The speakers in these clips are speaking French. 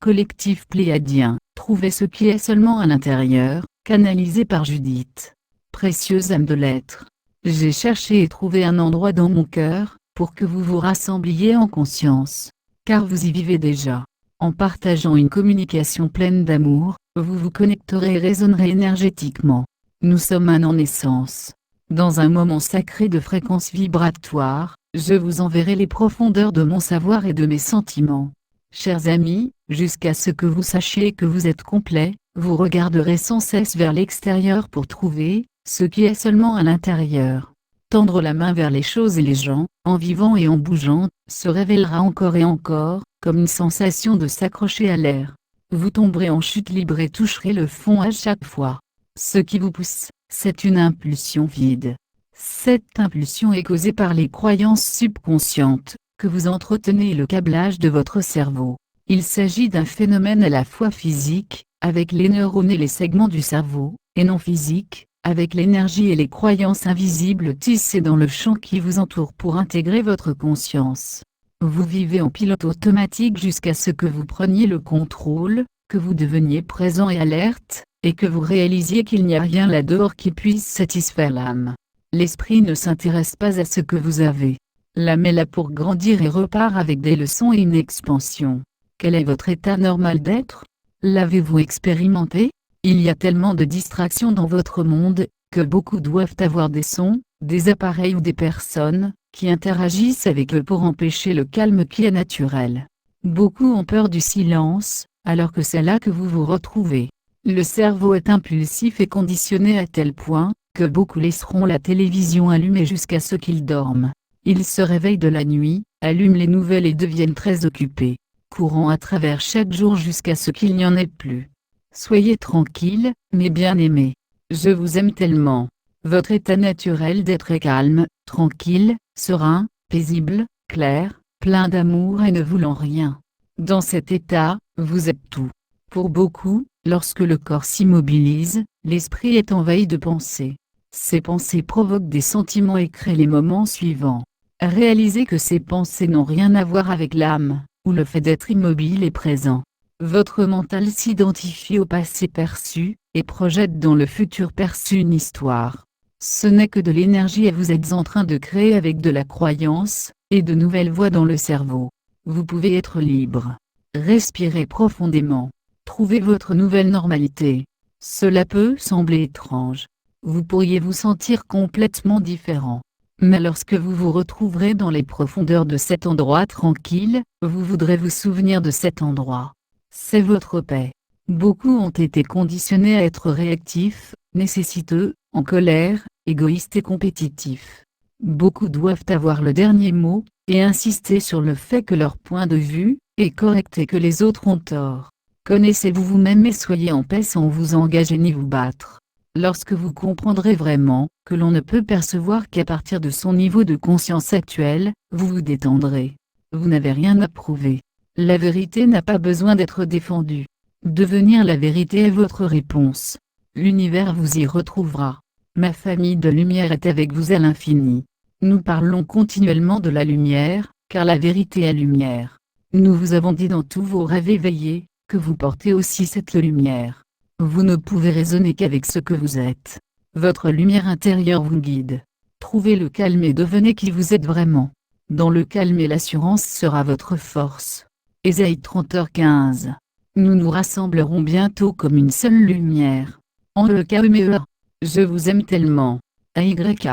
Collectif pléiadien, trouvez ce qui est seulement à l'intérieur, canalisé par Judith. Précieuse âme de l'être. J'ai cherché et trouvé un endroit dans mon cœur, pour que vous vous rassembliez en conscience. Car vous y vivez déjà. En partageant une communication pleine d'amour, vous vous connecterez et résonnerez énergétiquement. Nous sommes un en essence. Dans un moment sacré de fréquence vibratoire, je vous enverrai les profondeurs de mon savoir et de mes sentiments. Chers amis, jusqu'à ce que vous sachiez que vous êtes complet, vous regarderez sans cesse vers l'extérieur pour trouver ce qui est seulement à l'intérieur. Tendre la main vers les choses et les gens, en vivant et en bougeant, se révélera encore et encore, comme une sensation de s'accrocher à l'air. Vous tomberez en chute libre et toucherez le fond à chaque fois. Ce qui vous pousse, c'est une impulsion vide. Cette impulsion est causée par les croyances subconscientes que vous entretenez et le câblage de votre cerveau. Il s'agit d'un phénomène à la fois physique, avec les neurones et les segments du cerveau, et non physique, avec l'énergie et les croyances invisibles tissées dans le champ qui vous entoure pour intégrer votre conscience. Vous vivez en pilote automatique jusqu'à ce que vous preniez le contrôle, que vous deveniez présent et alerte, et que vous réalisiez qu'il n'y a rien là-dehors qui puisse satisfaire l'âme. L'esprit ne s'intéresse pas à ce que vous avez. L'âme est là pour grandir et repart avec des leçons et une expansion. Quel est votre état normal d'être? L'avez-vous expérimenté? Il y a tellement de distractions dans votre monde, que beaucoup doivent avoir des sons, des appareils ou des personnes, qui interagissent avec eux pour empêcher le calme qui est naturel. Beaucoup ont peur du silence, alors que c'est là que vous vous retrouvez. Le cerveau est impulsif et conditionné à tel point, que beaucoup laisseront la télévision allumée jusqu'à ce qu'ils dorment. Ils se réveillent de la nuit, allument les nouvelles et deviennent très occupés, courant à travers chaque jour jusqu'à ce qu'il n'y en ait plus. Soyez tranquilles, mes bien-aimés. Je vous aime tellement. Votre état naturel d'être est calme, tranquille, serein, paisible, clair, plein d'amour et ne voulant rien. Dans cet état, vous êtes tout. Pour beaucoup, lorsque le corps s'immobilise, l'esprit est envahi de pensées. Ces pensées provoquent des sentiments et créent les moments suivants. Réalisez que ces pensées n'ont rien à voir avec l'âme, ou le fait d'être immobile et présent. Votre mental s'identifie au passé perçu, et projette dans le futur perçu une histoire. Ce n'est que de l'énergie et vous êtes en train de créer avec de la croyance, et de nouvelles voies dans le cerveau. Vous pouvez être libre. Respirez profondément. Trouvez votre nouvelle normalité. Cela peut sembler étrange. Vous pourriez vous sentir complètement différent. Mais lorsque vous vous retrouverez dans les profondeurs de cet endroit tranquille, vous voudrez vous souvenir de cet endroit. C'est votre paix. Beaucoup ont été conditionnés à être réactifs, nécessiteux, en colère, égoïstes et compétitifs. Beaucoup doivent avoir le dernier mot, et insister sur le fait que leur point de vue est correct et que les autres ont tort. Connaissez-vous vous-même et soyez en paix sans vous engager ni vous battre. Lorsque vous comprendrez vraiment que l'on ne peut percevoir qu'à partir de son niveau de conscience actuel, vous vous détendrez. Vous n'avez rien à prouver. La vérité n'a pas besoin d'être défendue. Devenir la vérité est votre réponse. L'univers vous y retrouvera. Ma famille de lumière est avec vous à l'infini. Nous parlons continuellement de la lumière, car la vérité est lumière. Nous vous avons dit dans tous vos rêves éveillés, que vous portez aussi cette lumière. Vous ne pouvez raisonner qu'avec ce que vous êtes. Votre lumière intérieure vous guide. Trouvez le calme et devenez qui vous êtes vraiment. Dans le calme et l'assurance sera votre force. Ésaïe 30h15. Nous nous rassemblerons bientôt comme une seule lumière. En EKMEA. Je vous aime tellement. AYK.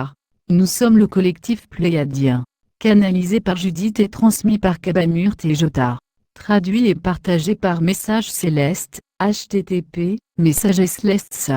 Nous sommes le collectif pléiadien. Canalisé par Judith et transmis par Kabamur Tejota. Traduit et partagé par Message Céleste, http, Messages Céleste.